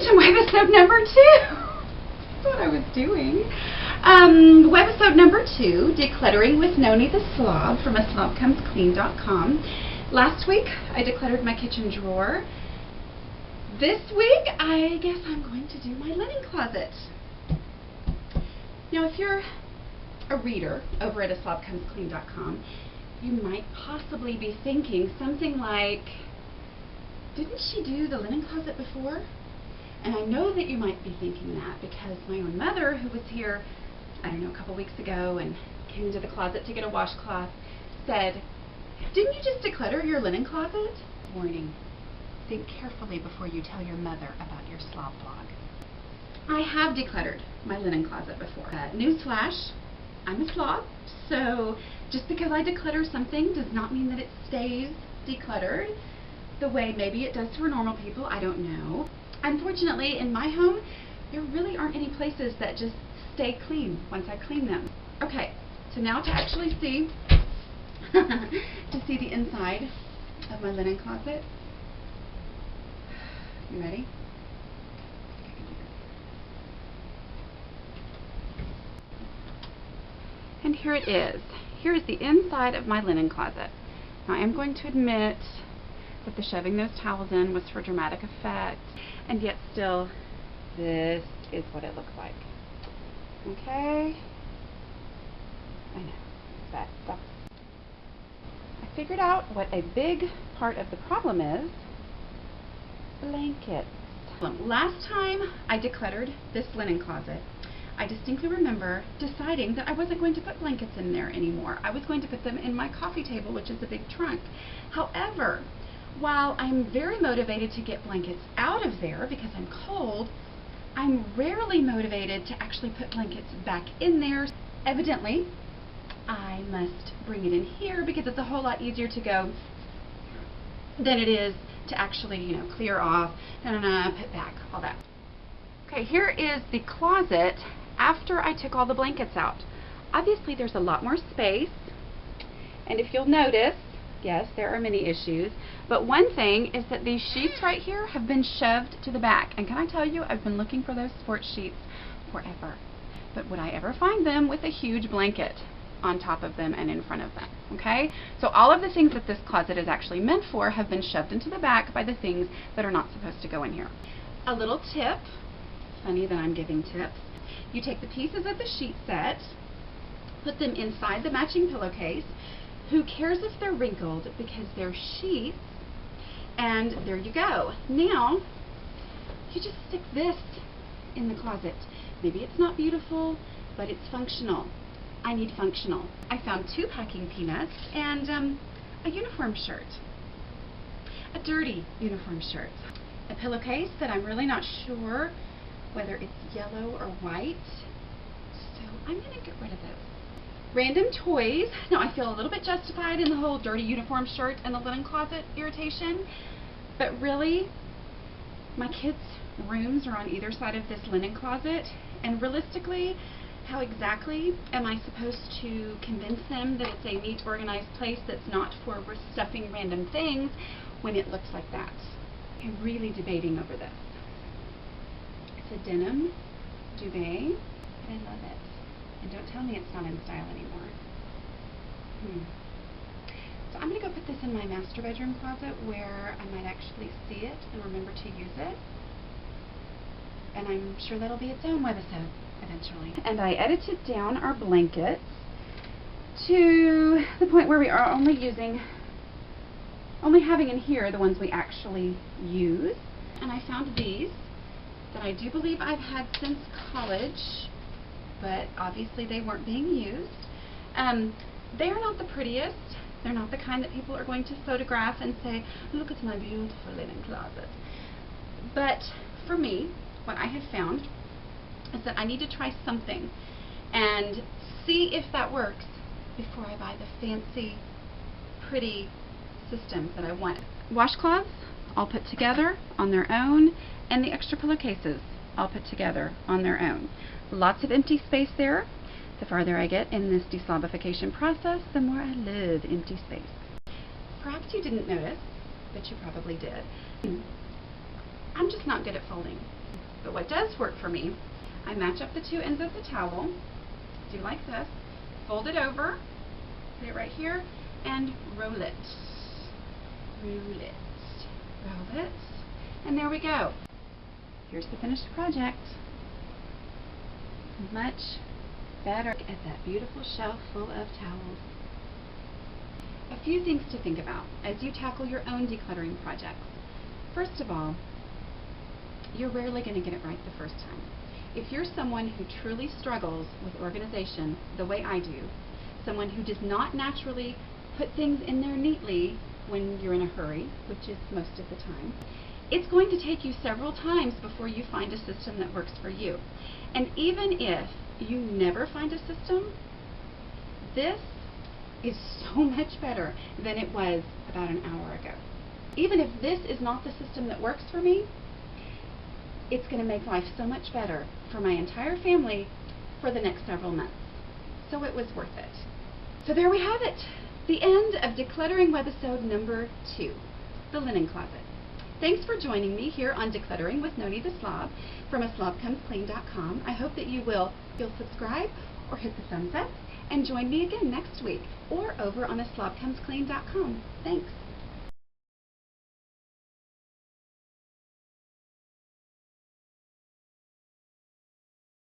to webisode number 2. That's what I was doing. Webisode number 2, Decluttering with Nony the Slob from slobcomesclean.com. Last week, I decluttered my kitchen drawer. This week, I guess I'm going to do my linen closet. Now, if you're a reader over at slobcomesclean.com, you might possibly be thinking something like, didn't she do the linen closet before? And I know that you might be thinking that because my own mother, who was here, I don't know, a couple weeks ago and came into the closet to get a washcloth, said, didn't you just declutter your linen closet? Warning, think carefully before you tell your mother about your slob blog. I have decluttered my linen closet before. Newsflash, I'm a slob, so just because I declutter something does not mean that it stays decluttered the way maybe it does for normal people. I don't know. Unfortunately, in my home, there really aren't any places that just stay clean once I clean them. Okay, so now to actually see to see the inside of my linen closet. You ready? And here it is. Here is the inside of my linen closet. Now I am going to admit that the shoving those towels in was for dramatic effect, and yet still, this is what it looks like. Okay? I know, it's bad stuff. I figured out what a big part of the problem is. Blankets. Last time I decluttered this linen closet, I distinctly remember deciding that I wasn't going to put blankets in there anymore. I was going to put them in my coffee table, which is a big trunk. However, while I'm very motivated to get blankets out of there because I'm cold, I'm rarely motivated to actually put blankets back in there. Evidently, I must bring it in here because it's a whole lot easier to go than it is to actually, clear off, put back, all that. Okay, here is the closet after I took all the blankets out. Obviously, there's a lot more space, and if you'll notice, yes, there are many issues, but one thing is that these sheets right here have been shoved to the back. And can I tell you, I've been looking for those sports sheets forever. But would I ever find them with a huge blanket on top of them and in front of them? Okay? So all of the things that this closet is actually meant for have been shoved into the back by the things that are not supposed to go in here. A little tip, funny that I'm giving tips, you take the pieces of the sheet set, put them inside the matching pillowcase. Who cares if they're wrinkled because they're sheets, and there you go. Now, you just stick this in the closet. Maybe it's not beautiful, but it's functional. I need functional. I found 2 packing peanuts and a uniform shirt. A dirty uniform shirt. A pillowcase that I'm really not sure whether it's yellow or white, so I'm going to get rid of those. Random toys. Now I feel a little bit justified in the whole dirty uniform shirt and the linen closet irritation, but really my kids' rooms are on either side of this linen closet, and realistically, how exactly am I supposed to convince them that it's a neat, organized place that's not for stuffing random things when it looks like that? I'm really debating over this. It's a denim duvet, and I love it. And don't tell me it's not in style anymore. So I'm going to go put this in my master bedroom closet where I might actually see it and remember to use it. And I'm sure that'll be its own webisode eventually. And I edited down our blankets to the point where we are only having in here the ones we actually use. And I found these that I do believe I've had since college, but obviously they weren't being used. They are not the prettiest. They're not the kind that people are going to photograph and say, look at my beautiful linen closet. But for me, what I have found is that I need to try something and see if that works before I buy the fancy, pretty systems that I want. Washcloths, all put together on their own, and the extra pillowcases, all put together on their own. Lots of empty space there. The farther I get in this deslobification process, the more I love empty space. Perhaps you didn't notice, but you probably did. I'm just not good at folding. But what does work for me, I match up the two ends of the towel, do like this, fold it over, put it right here, and roll it. Roll it. Roll it. And there we go. Here's the finished project. Much better at that beautiful shelf full of towels. A few things to think about as you tackle your own decluttering projects. First of all, you're rarely going to get it right the first time. If you're someone who truly struggles with organization the way I do, someone who does not naturally put things in there neatly when you're in a hurry, which is most of the time, it's going to take you several times before you find a system that works for you. And even if you never find a system, this is so much better than it was about an hour ago. Even if this is not the system that works for me, it's going to make life so much better for my entire family for the next several months. So it was worth it. So there we have it. The end of Decluttering webisode number 2, the linen closet. Thanks for joining me here on Decluttering with Nony the Slob from slobcomesclean.com. I hope that you'll subscribe or hit the thumbs up and join me again next week or over on slobcomesclean.com. Thanks.